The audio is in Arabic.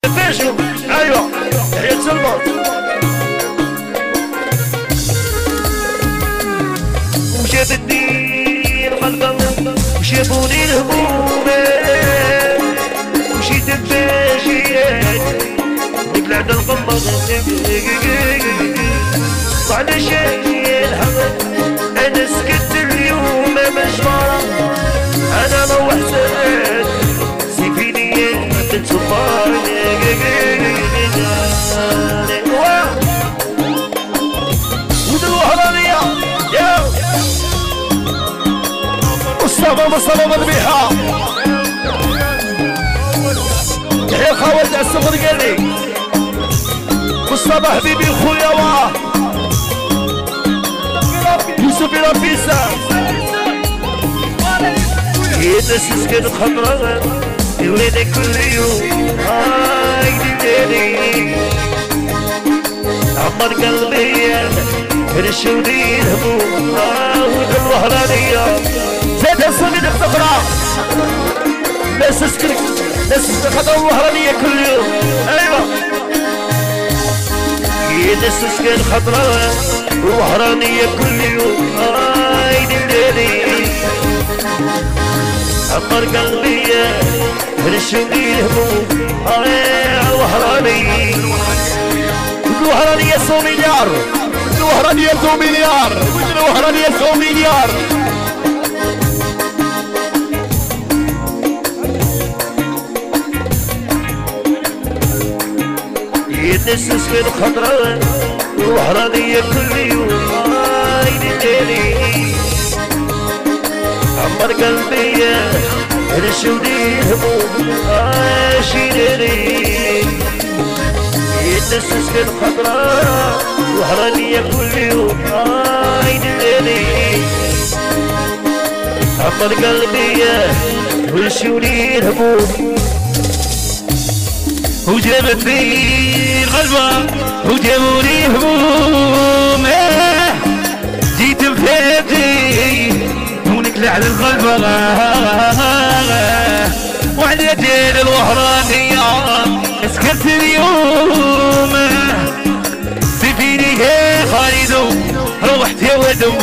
فيشو ايوه تحية سلمى وجابتني القلب وجابوني الهموم وشي دباجيات نقلع القمر وعلى شاي الهم انا سكت اليوم مجبرة انا لو حسنت سيفيني بنت صفار ودروها يا مصطفى مذبيحة يحيى الخوالد على السفر قالي مصطفى حبيبي خويا واه يوسف ربيسة يا ناس سكن خضرا يولينا كل يوم يديني عمر قلبي رشوني الهموم ودم وهرانية زاد الصميد اختفرا ناس سكن خضرا وهرانية كل يوم ايوه يا ناس سكن خضرا وهرانية كل يوم يديني عمر قلبي رشوني الهموم وهراني الوهرانية 100 مليار الوهرانية 2 مليار الوهرانية 2 مليار يدس سكن خضراء الوهرانية كل يوم يديني عمر قلبي رشوني الهموم شيلني يدس سكن خضراء وهرانية كل يوم يديني عمر قلبي رشوني الهموم وجابتني الغلبة وجابوني هموم جيت بفيتي ونقلع للغلبة وعلى دير الوهرانية سكرت اليوم سفيني يا خالد روحت يا ودم